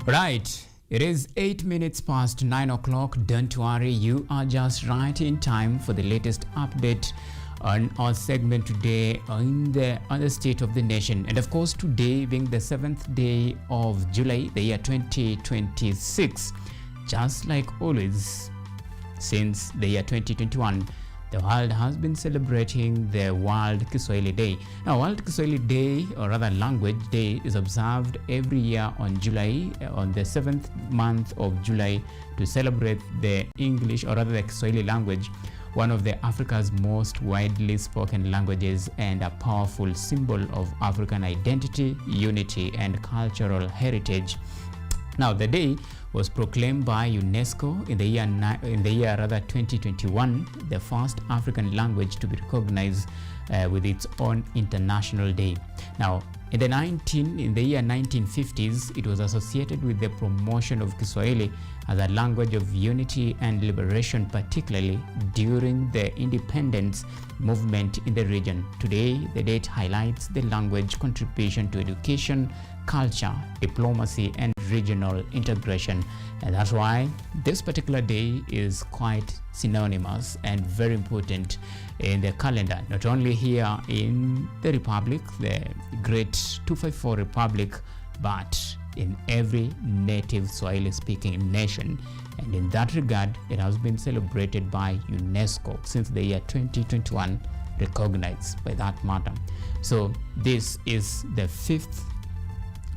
Right, it is 8 minutes past 9 o'clock. Don't worry, you are just right in time for the latest update on our segment today on the state of the nation. And of course, today being the 7th day of July, the year 2026, just like always since the year 2021, the world has been celebrating the World Kiswahili Day. Now, World Kiswahili Day, or rather Language Day, is observed every year on July, on the 7th month of July, to celebrate the English, or rather the Kiswahili language, one of Africa's most widely spoken languages and a powerful symbol of African identity, unity, and cultural heritage. Now, the day was proclaimed by UNESCO in the year 2021, the first African language to be recognized with its own international day. Now, in the year 1950s, it was associated with the promotion of Kiswahili as a language of unity and liberation, particularly during the independence movement in the region. Today, the date highlights the language contribution to education, culture, diplomacy, and regional integration. And that's why this particular day is quite synonymous and very important in the calendar, not only here in the Republic, the great 254 Republic, but in every native Swahili-speaking nation. And in that regard, it has been celebrated by UNESCO since the year 2021, recognized by that matter. So this is the 5th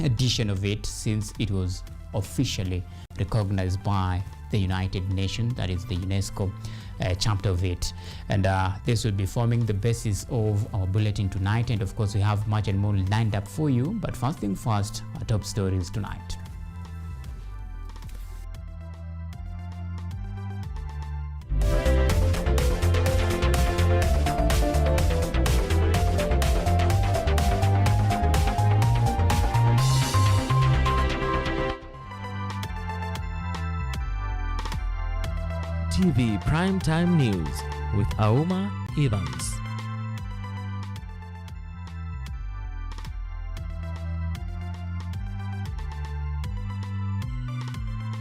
edition of it since it was officially recognized by the United Nations, that is the UNESCO chapter of it. And this will be forming the basis of our bulletin tonight. And of course, we have much and more lined up for you. But first thing first, our top stories tonight. TV Primetime News with Auma Evans.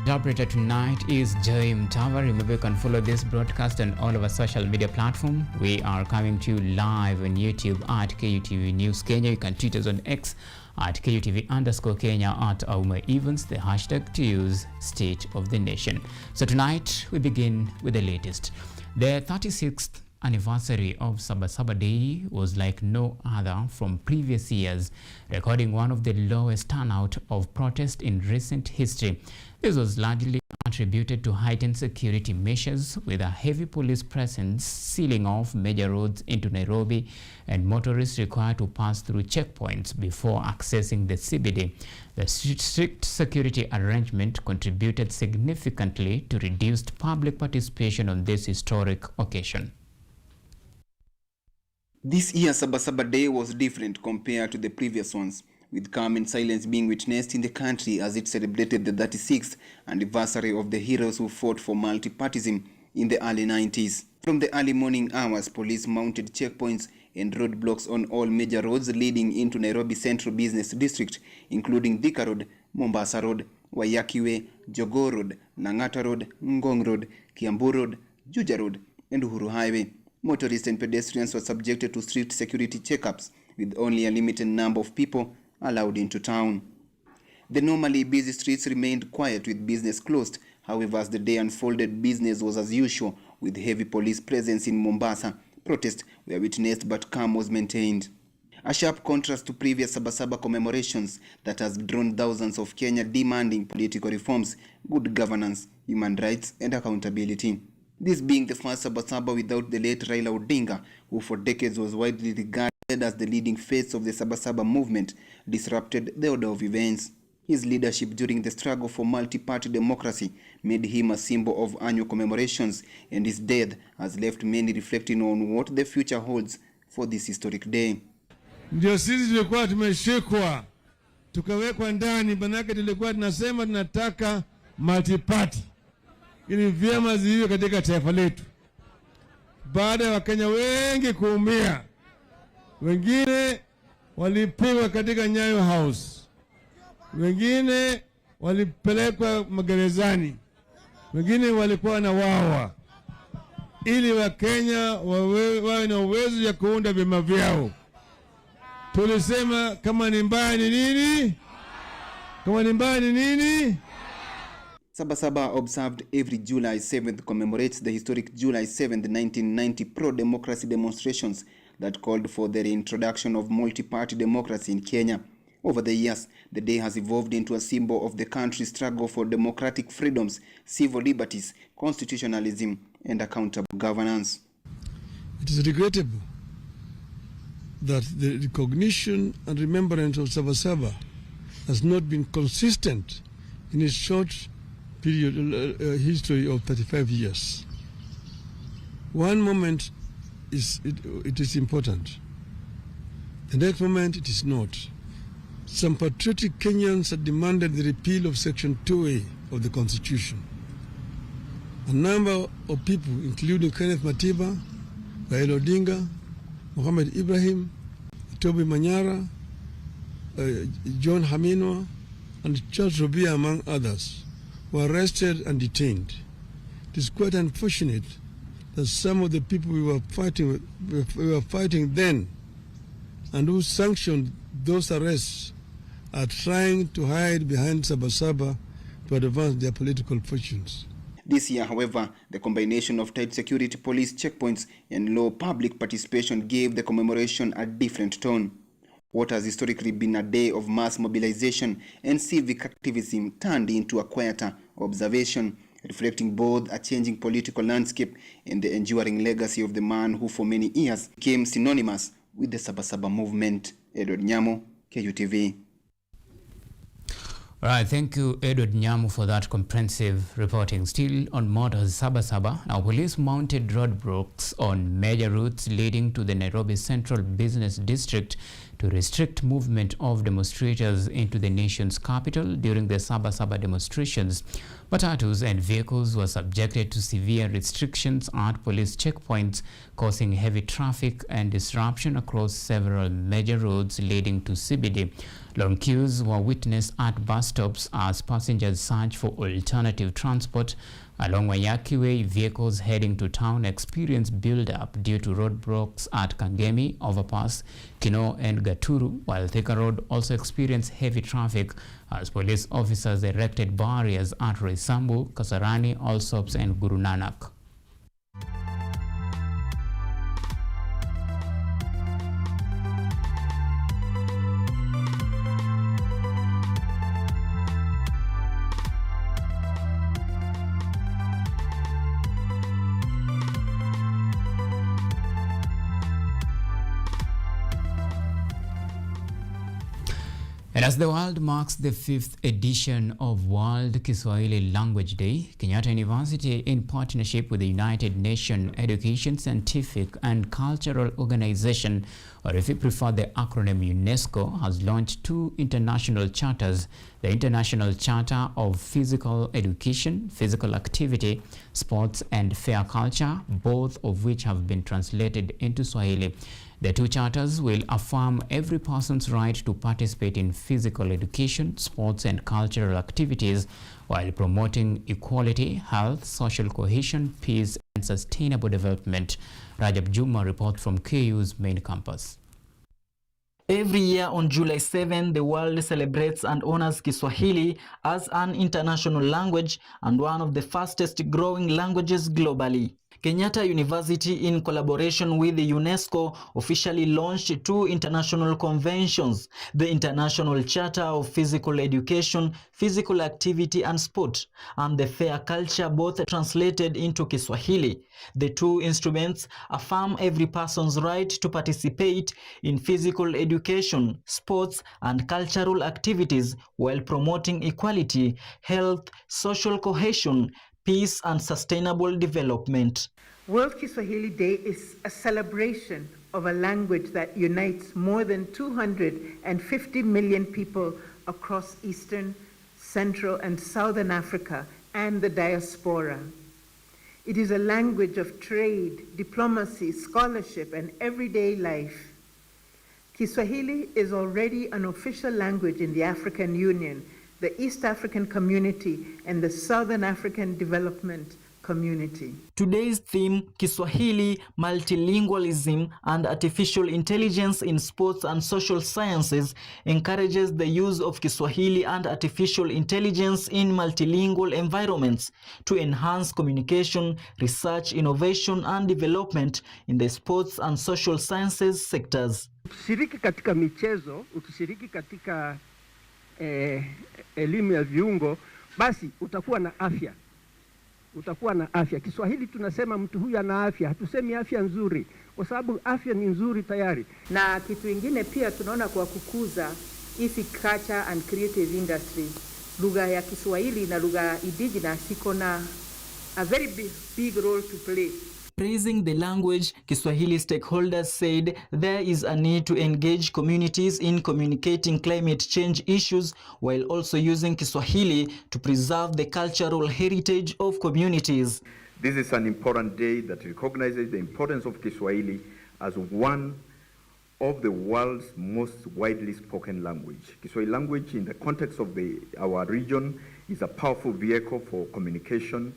The operator tonight is Joy Mtava. Remember, you can follow this broadcast on all of our social media platforms. We are coming to you live on YouTube at KUTV News Kenya. You can tweet us on X at KUTV_Kenya, at Auma Evans, the hashtag to use State of the Nation. So tonight we begin with the latest. The 36th anniversary of Sabasaba Day was like no other from previous years, recording one of the lowest turnout of protest in recent history. This was largely attributed to heightened security measures, with a heavy police presence sealing off major roads into Nairobi and motorists required to pass through checkpoints before accessing the CBD. The strict security arrangement contributed significantly to reduced public participation on this historic occasion. This year's Sabasaba Day was different compared to the previous ones, with calm and silence being witnessed in the country as it celebrated the 36th anniversary of the heroes who fought for multipartyism in the early 90s. From the early morning hours, police mounted checkpoints and roadblocks on all major roads leading into Nairobi Central Business District, including Thika Road, Mombasa Road, Wayakiwe, Jogoo Road, Lang'ata Road, Ngong Road, Kiambu Road, Juja Road, and Uhuru Highway. Motorists and pedestrians were subjected to strict security checkups, with only a limited number of people allowed into town. The normally busy streets remained quiet with business closed. However, as the day unfolded, business was as usual, with heavy police presence in Mombasa. Protests were witnessed, but calm was maintained. A sharp contrast to previous Sabasaba commemorations that has drawn thousands of Kenya demanding political reforms, good governance, human rights, and accountability. This being the first Sabasaba without the late Raila Odinga, who for decades was widely regarded as the leading face of the Sabasaba movement, disrupted the order of events. His leadership during the struggle for multi-party democracy made him a symbol of annual commemorations, and his death has left many reflecting on what the future holds for this historic day. Ndio sisi tulikuwa tumeshikwa, tukawekwa ndani, manake tulikuwa tunasema tunataka multi-party ili vyama ziwe katika taifa letu. Baada ya Wakenya wengi kuumia, wengine walipigwa katika Nyayo House, wengine walipelekwa magerezani, wengine walikuwa na wawa, ili Wakenya wawe na uwezo ya kuunda vyama vyao. Tulisema kama ni mbaya ni nini? Kama ni mbaya ni nini? Sabasaba, observed every July 7th, commemorates the historic July 7th, 1990 pro-democracy demonstrations that called for the reintroduction of multi-party democracy in Kenya. Over the years, the day has evolved into a symbol of the country's struggle for democratic freedoms, civil liberties, constitutionalism, and accountable governance. It is regrettable that the recognition and remembrance of Sabasaba has not been consistent in its short period history of 35 years. One moment it is important. The next moment it is not. Some patriotic Kenyans had demanded the repeal of Section 2A of the Constitution. A number of people, including Kenneth Matiba, Raila Odinga, Mohamed Ibrahim, Toby Manyara, John Haminwa, and Charles Robia, among others, were arrested and detained. It is quite unfortunate that some of the people we were fighting then and who sanctioned those arrests are trying to hide behind Sabasaba to advance their political fortunes. This year, however, the combination of tight security police checkpoints and low public participation gave the commemoration a different tone. What has historically been a day of mass mobilization and civic activism turned into a quieter observation, reflecting both a changing political landscape and the enduring legacy of the man who for many years became synonymous with the Sabasaba movement. Edward Nyamo, KUTV. All right, thank you, Edward Nyamu, for that comprehensive reporting. Still on matters Sabasaba, now police mounted roadblocks on major routes leading to the Nairobi Central Business District to restrict movement of demonstrators into the nation's capital during the Sabasaba demonstrations. Matatus and vehicles were subjected to severe restrictions at police checkpoints, causing heavy traffic and disruption across several major roads leading to CBD. Long queues were witnessed at bus stops as passengers searched for alternative transport. Along Wayaki Way, vehicles heading to town experienced build-up due to roadblocks at Kangemi, Overpass, Kino and Gaturu, while Thika Road also experienced heavy traffic as police officers erected barriers at Roysambu, Kasarani, Allsops and Guru Nanak. And as the world marks the 5th edition of World Kiswahili Language Day, Kenyatta University, in partnership with the United Nations Education, Scientific and Cultural Organization, or if you prefer the acronym UNESCO, has launched 2 international charters: the International Charter of Physical Education, Physical Activity, Sports and Fair Culture, both of which have been translated into Swahili. The 2 charters will affirm every person's right to participate in physical education, sports and cultural activities while promoting equality, health, social cohesion, peace and sustainable development. Rajab Juma reports from KU's main campus. Every year on July 7, the world celebrates and honors Kiswahili as an international language and one of the fastest growing languages globally. Kenyatta University, in collaboration with the UNESCO, officially launched 2 international conventions: the International Charter of Physical Education, Physical Activity and Sport, and the Fair Culture, both translated into Kiswahili. The 2 instruments affirm every person's right to participate in physical education, sports and cultural activities while promoting equality, health, social cohesion, peace and sustainable development. World Kiswahili Day is a celebration of a language that unites more than 250 million people across Eastern, Central and Southern Africa and the diaspora. It is a language of trade, diplomacy, scholarship and everyday life. Kiswahili is already an official language in the African Union, the East African community, and the Southern African development community. Today's theme, Kiswahili, multilingualism and artificial intelligence in sports and social sciences, encourages the use of Kiswahili and artificial intelligence in multilingual environments to enhance communication, research, innovation and development in the sports and social sciences sectors. Ukishiriki katika michezo, ukishiriki katika elimu ya viungo, basi utakuwa na afya. Utakuwa na afya. Kiswahili tunasema mtu huyu ana afya, hatusemi afya nzuri, kwa sababu afya ni nzuri tayari. Na kitu ingine pia tunaona kwa kukuza hizi culture and creative industries, lugha ya Kiswahili na lugha indigenous iko na a very big role to play. Praising the language, Kiswahili stakeholders said there is a need to engage communities in communicating climate change issues while also using Kiswahili to preserve the cultural heritage of communities. This is an important day that recognizes the importance of Kiswahili as one of the world's most widely spoken language. Kiswahili language in the context of our region is a powerful vehicle for communication,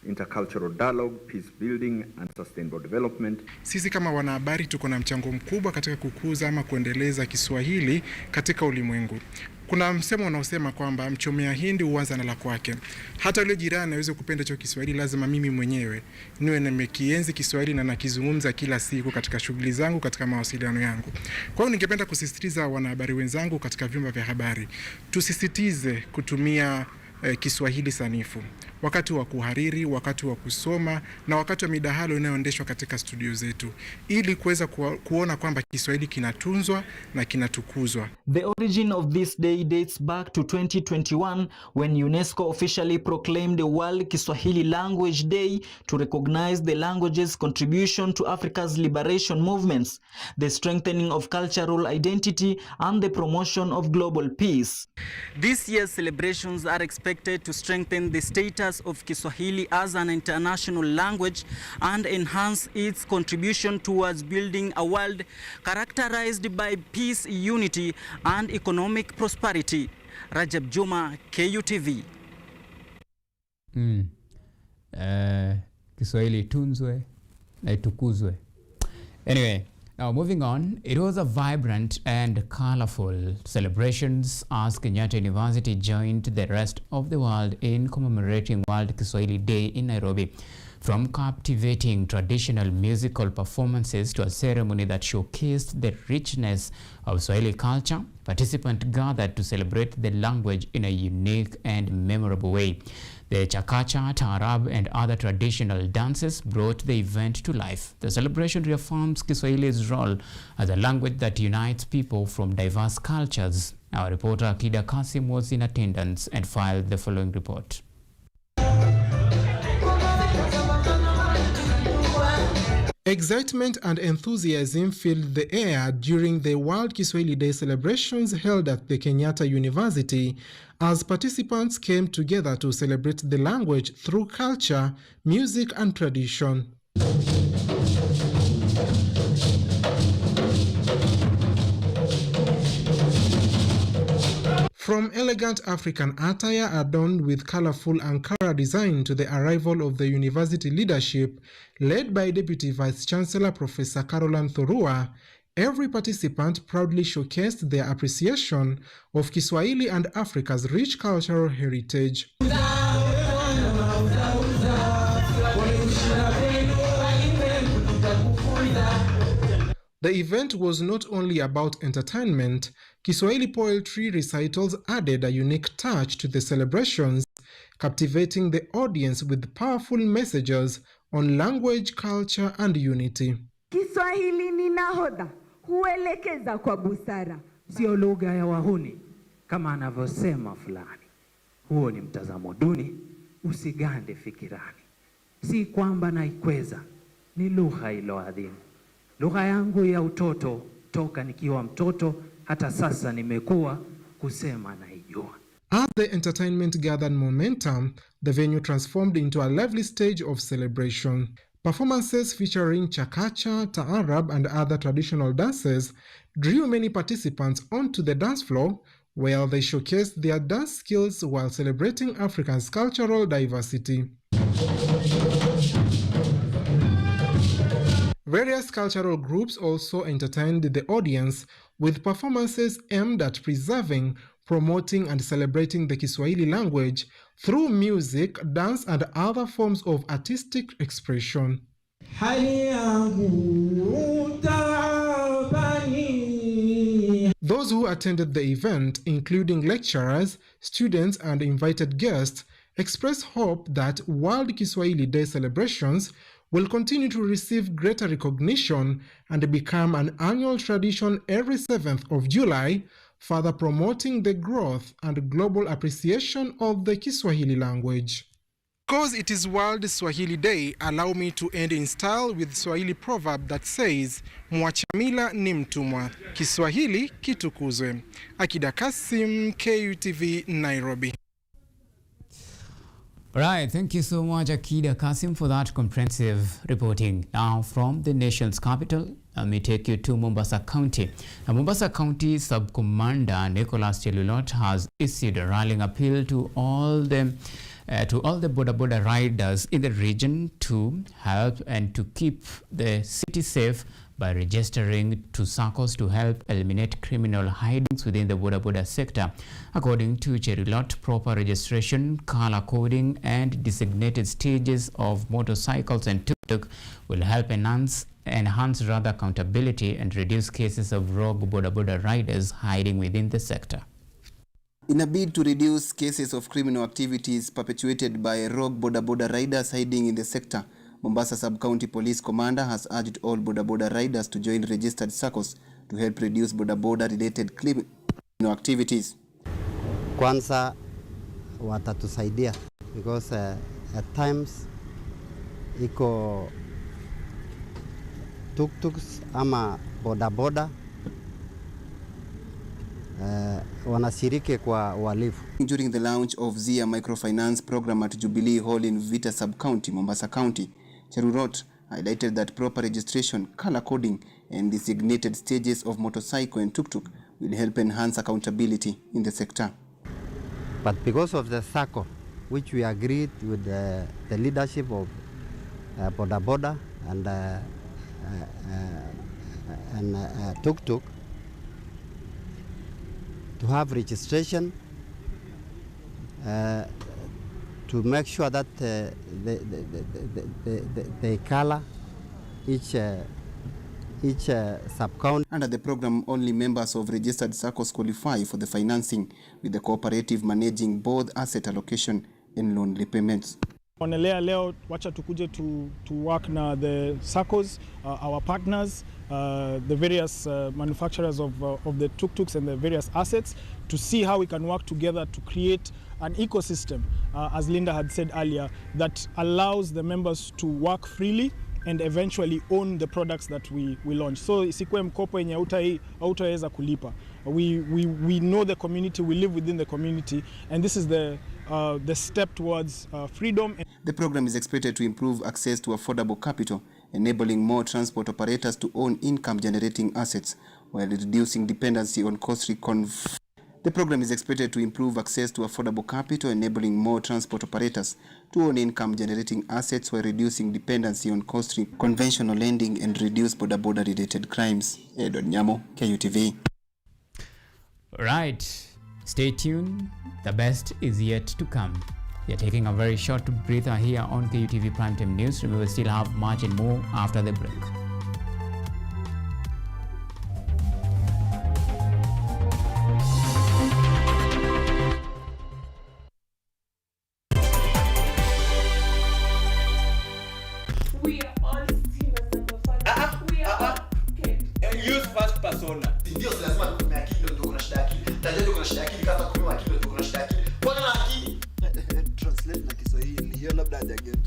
intercultural dialogue, peace building and sustainable development. Sisi kama wanahabari tuko na mchango mkubwa katika kukuza ama kuendeleza Kiswahili katika ulimwengu. Kuna msemo unaosema kwamba mchomea hindi huanza na la kwake. Hata yule jirani aweze kupenda hicho Kiswahili, lazima mimi mwenyewe niwe nimekienzi Kiswahili na nakizungumza kila siku katika shughuli zangu, katika mawasiliano yangu. Kwa hiyo ningependa kusisitiza wanahabari wenzangu katika vyombo vya habari, tusisitize kutumia Kiswahili sanifu wakati wa kuhariri, wakati wa kusoma na wakati wa midahalo inayoendeshwa katika studio zetu, ili kuweza kuona kwamba Kiswahili kinatunzwa na kinatukuzwa. The origin of this day dates back to 2021 when UNESCO officially proclaimed the World Kiswahili Language Day to recognize the language's contribution to Africa's liberation movements, the strengthening of cultural identity and the promotion of global peace. This year's celebrations are expected to strengthen the status of Kiswahili as an international language and enhance its contribution towards building a world characterized by peace, unity and economic prosperity. Rajab Juma, KUTV. Kiswahili tunzwe na itukuzwe. Anyway, now moving on, it was a vibrant and colorful celebrations as Kenyatta University joined the rest of the world in commemorating World Kiswahili Day in Nairobi. From captivating traditional musical performances to a ceremony that showcased the richness of Swahili culture, participants gathered to celebrate the language in a unique and memorable way. The chakacha, taarab and other traditional dances brought the event to life. The celebration reaffirms Kiswahili's role as a language that unites people from diverse cultures. Our reporter Kida Kasim was in attendance and filed the following report. Excitement and enthusiasm filled the air during the World Kiswahili Day celebrations held at the Kenyatta University as participants came together to celebrate the language through culture, music and tradition. From elegant African attire adorned with colorful Ankara design to the arrival of the university leadership, led by Deputy Vice-Chancellor Professor Caroline Thorua, every participant proudly showcased their appreciation of Kiswahili and Africa's rich cultural heritage. The event was not only about entertainment. Kiswahili poetry recitals added a unique touch to the celebrations, captivating the audience with powerful messages on language, culture, and unity. Kiswahili ni nahodha, huelekeza kwa busara. Sio lugha ya wahuni, kama anavyosema fulani. Huo ni mtazamo duni, usigande fikirani. Si kwamba naikweza, ni lugha iliyoadhimu. Lugha yangu ya utoto, toka nikiwa mtoto, hata sasa nimekuwa kusema naijua. As the entertainment gathered momentum, the venue transformed into a lively stage of celebration. Performances featuring chakacha, taarab, and other traditional dances drew many participants onto the dance floor, where they showcased their dance skills while celebrating Africa's cultural diversity. Various cultural groups also entertained the audience with performances aimed at preserving, promoting and celebrating the Kiswahili language through music, dance and other forms of artistic expression. Those who attended the event, including lecturers, students and invited guests, expressed hope that World Kiswahili Day celebrations will continue to receive greater recognition and become an annual tradition every 7th of July, further promoting the growth and global appreciation of the Kiswahili language. Because it is World Swahili Day, allow me to end in style with Swahili proverb that says, mwacha mila ni mtumwa, Kiswahili kitukuzwe. Akida Kasim, KUTV, Nairobi. Right, thank you so much, Akida Kasim, for that comprehensive reporting. Now, from the nation's capital, let me take you to Mombasa County. Now, Mombasa County Sub-Commander Nicholas Chelulot has issued a rallying appeal to all the border riders in the region to help and to keep the city safe by registering to SACCOs to help eliminate criminal hidings within the border sector. According to Cherilot, proper registration, color coding and designated stages of motorcycles and tuk-tuk will help enhance accountability and reduce cases of rogue border riders hiding within the sector. In a bid to reduce cases of criminal activities perpetuated by rogue border riders hiding in the sector, Mombasa Sub-County Police Commander has urged all border riders to join registered SACCOs to help reduce border related criminal activities. Kwanza watatusaidia because at times iko tuk-tuks ama boda wanashiriki kwa uhalifu. During the launch of Zia Microfinance Program at Jubilee Hall in Vita Sub-County, Mombasa County, Cherurot highlighted that proper registration, color coding and designated stages of motorcycle and tuk-tuk will help enhance accountability in the sector. But because of the SACCO, which we agreed with the leadership of boda and tuk-tuk, to have registration to make sure that they color each sub-county. Under the program, only members of registered SACCOs qualify for the financing, with the cooperative managing both asset allocation and loan repayments. Onelea leo wacha tukuje to work na the SACCOs, our partners, the various manufacturers of the tuk-tuks and the various assets, to see how we can work together to create an ecosystem, as Linda had said earlier, that allows the members to work freely and eventually own the products that we launch. So isikwe mkopo yenye hautaweza kulipa. We know the community, we live within the community, and this is the step towards freedom. The program is expected to improve access to affordable capital, enabling more transport operators to own income-generating assets while reducing dependency on costly The program is expected to improve access to affordable capital, enabling more transport operators to own income-generating assets while reducing dependency on costly conventional lending and reduce border-related crimes. Edward Nyamo, KUTV. Right. Stay tuned. The best is yet to come. We are taking a very short breather here on KUTV Primetime News. Remember, we still have much and more after the break. We are all steamers, number five. We are all use first persona. Ndio lazima tukume akili ndio kuna shida akili. Tajua ndio kuna shida akili kama kume akili ndio kuna shida akili. Mbona na akili? Translate na Kiswahili. Hiyo labda hajaget.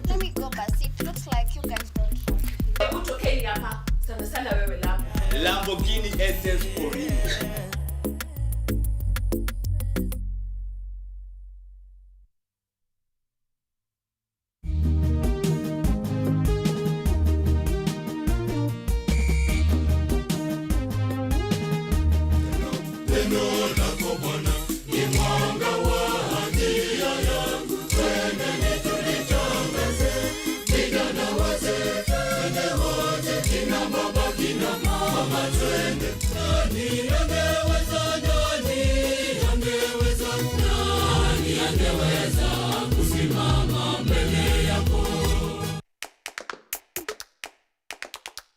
Let me go back. It looks like you guys don't trust me. Hebu tokeni hapa. Sana wewe Lamborghini SS for you. Neno lako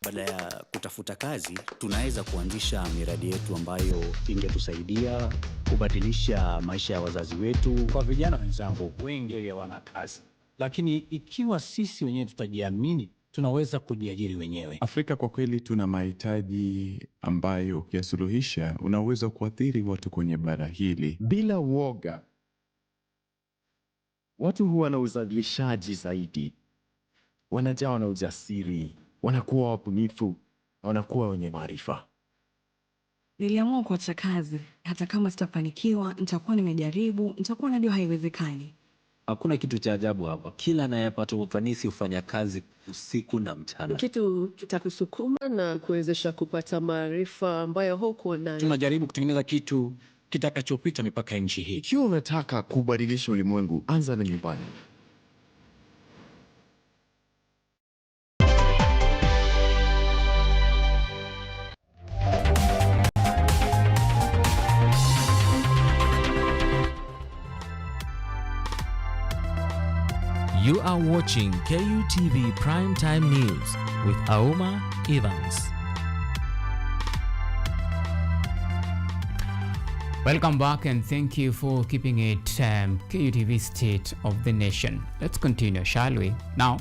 Baada ya kutafuta kazi, tunaweza kuanzisha miradi yetu ambayo ingetusaidia kubadilisha maisha ya wazazi wetu. Kwa vijana wenzangu, wengi wana kazi, lakini ikiwa sisi wenyewe tutajiamini, tunaweza kujiajiri wenyewe. Afrika kwa kweli tuna mahitaji ambayo ukiyasuluhisha unaweza kuathiri watu kwenye bara hili bila woga. Watu huwa na uzalishaji zaidi, wanajawa na ujasiri, wanakuwa wabunifu, wanakuwa wenye maarifa. Niliamua kuacha kazi, hata kama sitafanikiwa, nitakuwa nimejaribu, nitakuwa najua haiwezekani. Hakuna kitu cha ajabu hapa. Kila anayepata ufanisi hufanya kazi usiku na mchana. Kitu kitakusukuma na kuwezesha kupata maarifa ambayo hukuwa nayo. Tunajaribu kutengeneza kitu kitakachopita mipaka ya nchi hii. Ikiwa unataka kubadilisha ulimwengu, anza na nyumbani. You are watching KUTV Primetime News with Auma Evans. Welcome back and thank you for keeping it KUTV State of the Nation. Let's continue, shall we? Now,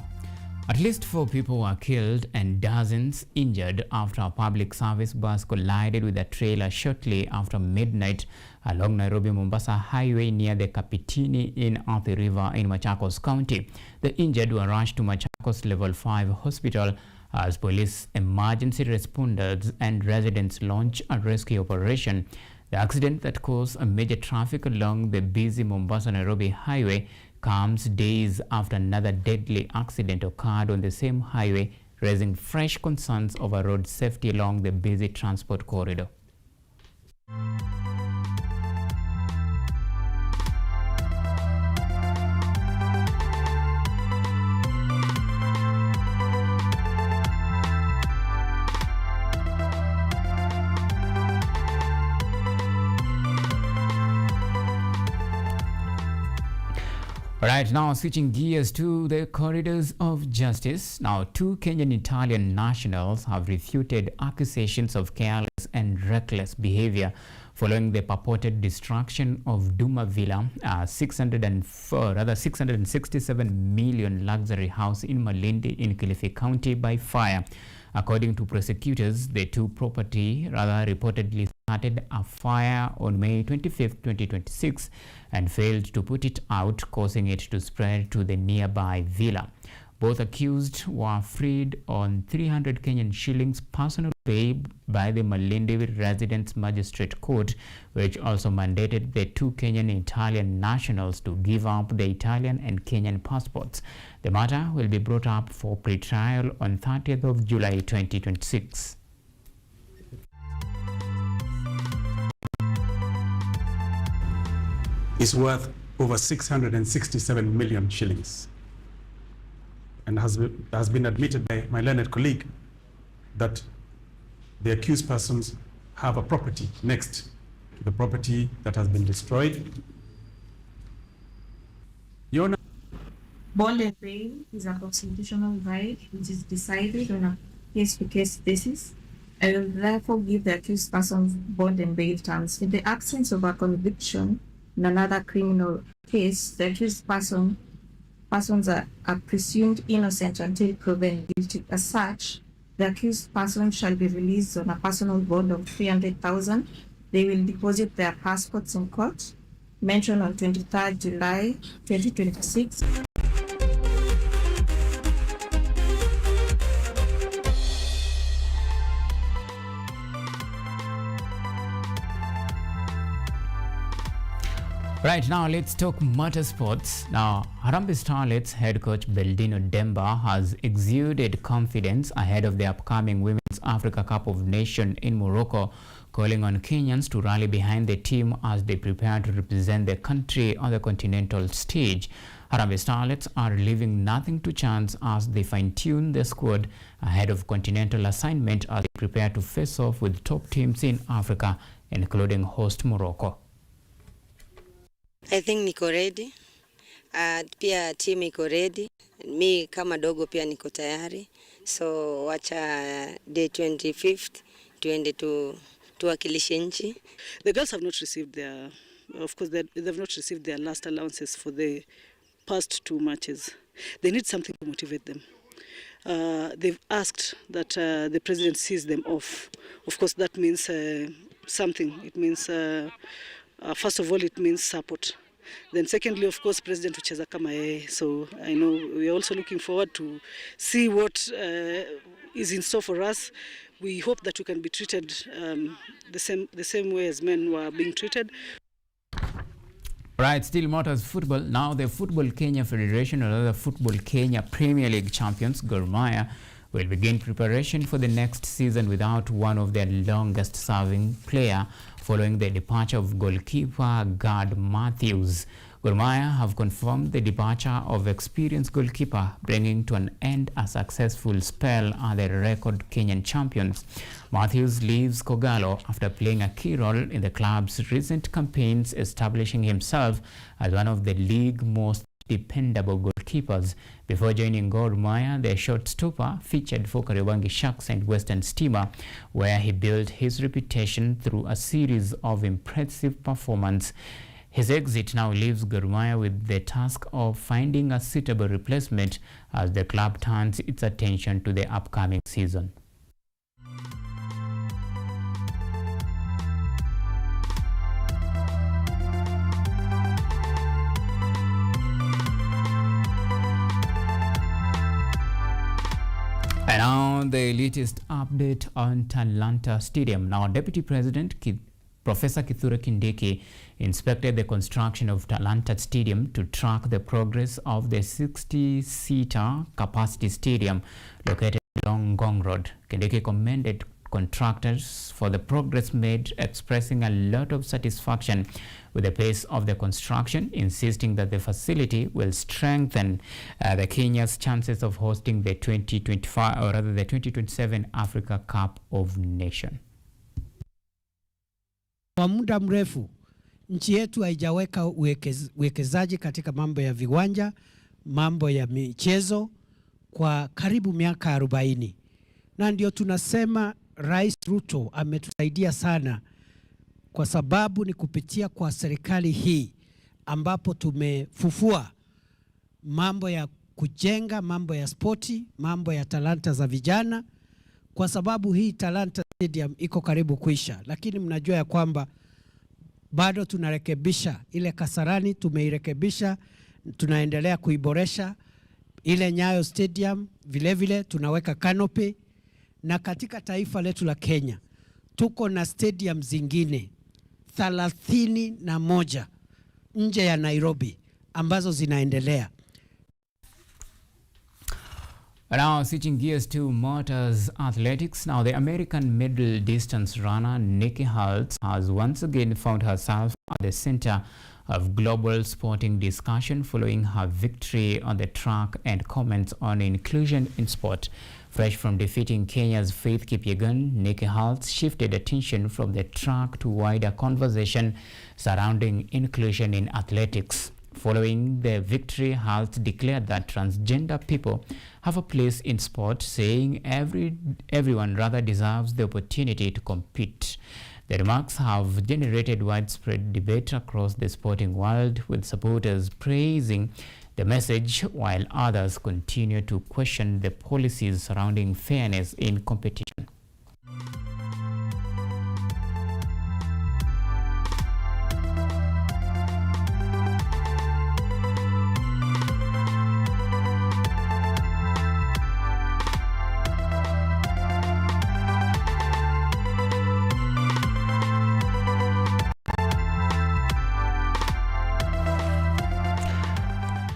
at least 4 people were killed and dozens injured after a public service bus collided with a trailer shortly after midnight along Nairobi-Mombasa Highway near the Kapitini in Athi River in Machakos County. The injured were rushed to Machakos Level 5 Hospital as police, emergency responders and residents launched a rescue operation. The accident that caused a major traffic along the busy Mombasa-Nairobi Highway comes days after another deadly accident occurred on the same highway, raising fresh concerns over road safety along the busy transport corridor. Right now, switching gears to the corridors of justice. Now, 2 Kenyan Italian nationals have refuted accusations of careless and reckless behavior following the purported destruction of Duma Villa, a 667 million luxury house in Malindi in Kilifi County by fire. According to prosecutors, the 2 property reportedly started a fire on May 25, 2026 and failed to put it out, causing it to spread to the nearby villa. Both accused were freed on 300 Kenyan shillings personal pay by the Malindi Residence Magistrate Court, which also mandated the 2 Kenyan Italian nationals to give up the Italian and Kenyan passports. The matter will be brought up for pre-trial on 30th of July 2026. Is worth over 667 million shillings and has been admitted by my learned colleague that the accused persons have a property next to the property that has been destroyed. Bond and bail is a constitutional right which is decided on a case-to-case basis. I will therefore give the accused persons bond and bail terms. In the absence of a conviction in another criminal case, the accused persons are presumed innocent until proven guilty. As such, the accused person shall be released on a personal bond of 300,000. They will deposit their passports in court, mentioned on 23rd July 2026. Right now, let's talk motorsports. Now, Harambee Starlets head coach Beldino Demba has exuded confidence ahead of the upcoming Women's Africa Cup of Nations in Morocco, calling on Kenyans to rally behind the team as they prepare to represent their country on the continental stage. Harambee Starlets are leaving nothing to chance as they fine-tune their squad ahead of continental assignment as they prepare to face off with top teams in Africa, including host Morocco. I think niko ready. Pia team iko ready. Mi kama dogo pia niko tayari. So wacha day 25th tuende tuwakilishe nchi. The girls have not received their, of course they've not received their last allowances for the past 2 matches. They need something to motivate them. They've asked that the president sees them off. Of course that means something. It means first of all it means support. Then secondly, of course, President ucheza kama yeye. So I know we are also looking forward to see what is in store for us. We hope that we can be treated the same way as men were being treated. Right, still matters football. Now the Football Kenya Federation, or other Football Kenya Premier League champions, Gor Mahia, will begin preparation for the next season without one of their longest serving player following the departure of goalkeeper Gad Matthews. Gor Mahia have confirmed the departure of experienced goalkeeper, bringing to an end a successful spell at the record Kenyan champions. Matthews leaves Kogalo after playing a key role in the club's recent campaigns, establishing himself as one of the league's most dependable goalkeepers. Before joining Gor Mahia, the short stopper featured for Kariobangi Sharks and Western Stima, where he built his reputation through a series of impressive performances. His exit now leaves Gor Mahia with the task of finding a suitable replacement as the club turns its attention to the upcoming season. And now the latest update on Talanta Stadium. Now, Deputy President Professor Kithure Kindiki inspected the construction of Talanta Stadium to track the progress of the 60-seater capacity stadium located along Ngong Road. Kindiki commended contractors for the progress made, expressing a lot of satisfaction with the pace of the construction, insisting that the facility will strengthen the Kenya's chances of hosting the 2025 or rather the 2027 Africa Cup of Nations. Kwa muda mrefu nchi yetu haijaweka uwekezaji katika mambo ya viwanja, mambo ya michezo kwa karibu miaka 40. Na ndio tunasema Rais Ruto ametusaidia sana, kwa sababu ni kupitia kwa serikali hii ambapo tumefufua mambo ya kujenga, mambo ya spoti, mambo ya talanta za vijana, kwa sababu hii Talanta Stadium iko karibu kuisha, lakini mnajua ya kwamba bado tunarekebisha ile Kasarani, tumeirekebisha, tunaendelea kuiboresha ile Nyayo Stadium, vile tunaweka canopy, na katika taifa letu la Kenya tuko na stadium zingine 31 nje ya Nairobi ambazo zinaendelea. Now switching gears to motors athletics. Now the American middle distance runner Nikki Haltz has once again found herself at the center of global sporting discussion following her victory on the track and comments on inclusion in sport. Fresh from defeating Kenya's Faith Kipyegon, Nikki Haltz shifted attention from the track to wider conversation surrounding inclusion in athletics. Following the victory, Haltz declared that transgender people have a place in sport, saying everyone rather deserves the opportunity to compete. The remarks have generated widespread debate across the sporting world, with supporters praising the message while others continue to question the policies surrounding fairness in competition.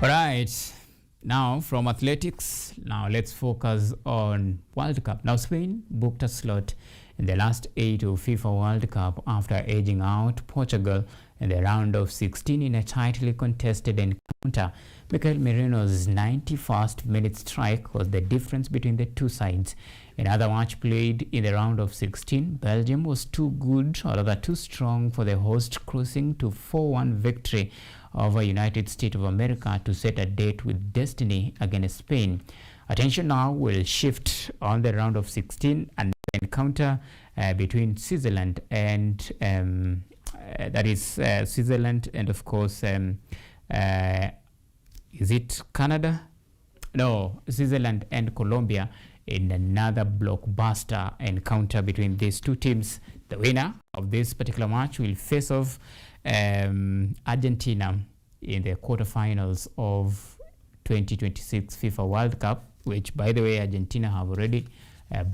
Right, Now, from athletics, now let's focus on World Cup. Now, Spain booked a slot in the last 8 of FIFA World Cup after edging out Portugal in the round of 16 in a tightly contested encounter. Mikel Merino's 91st minute strike was the difference between the two sides. In other match played in the round of 16, Belgium was too good, or rather too strong, for the host, cruising to 4-1 victory over United States of America to set a date with destiny against Spain. Attention now will shift on the round of 16 and the encounter between Switzerland and Switzerland and of course is it Canada? No, Switzerland and Colombia in another blockbuster encounter between these two teams. The winner of this particular match will face off Argentina in the quarterfinals of 2026 FIFA World Cup, which, by the way, Argentina have already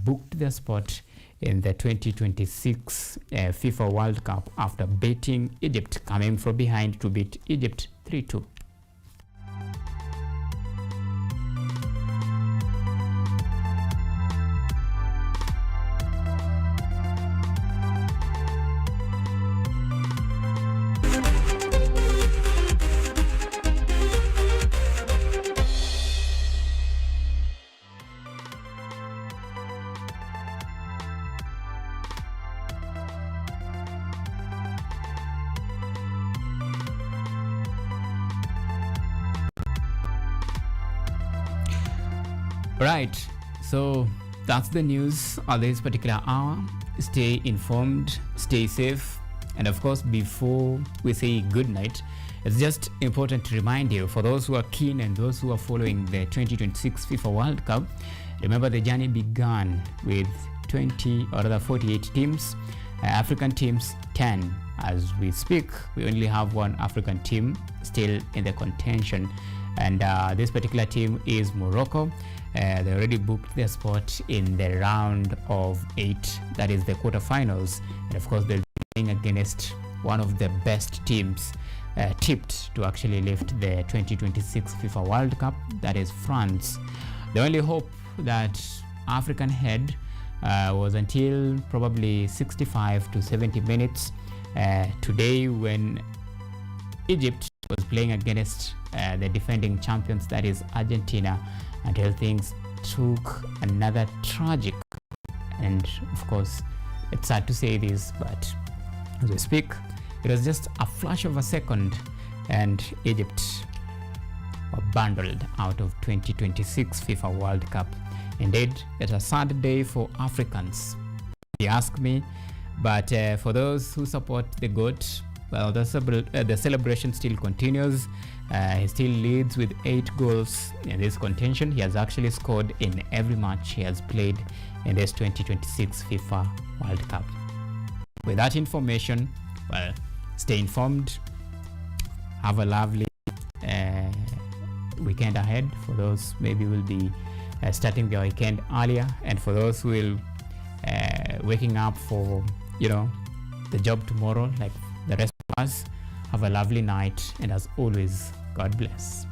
booked their spot in the 2026 FIFA World Cup after beating Egypt, coming from behind to beat Egypt 3-2. Right, so that's the news of this particular hour. Stay informed, stay safe, and of course, before we say good night, it's just important to remind you, for those who are keen and those who are following the 2026 FIFA World Cup, remember the journey began with 48 teams, African teams 10. As we speak, we only have one African team still in the contention, and this particular team is Morocco. They already booked their spot in the round of 8, that is the quarterfinals, and of course they'll be playing against one of the best teams tipped to actually lift the 2026 FIFA World Cup, that is France. The only hope that African had was until probably 65 to 70 minutes today, when Egypt was playing against the defending champions, that is Argentina, until things took another tragic, and of course it's sad to say this, but as we speak, it was just a flash of a second and Egypt were bundled out of 2026 FIFA World Cup. Indeed, it's a sad day for Africans, if you ask me, but for those who support the GOAT, well, the celebration still continues. He still leads with 8 goals in this contention. He has actually scored in every match he has played in this 2026 FIFA World Cup. With that information, well, stay informed. Have a lovely weekend ahead. For those maybe will be starting their weekend earlier, and for those who will waking up for the job tomorrow, like the rest of us, have a lovely night, and as always, God bless.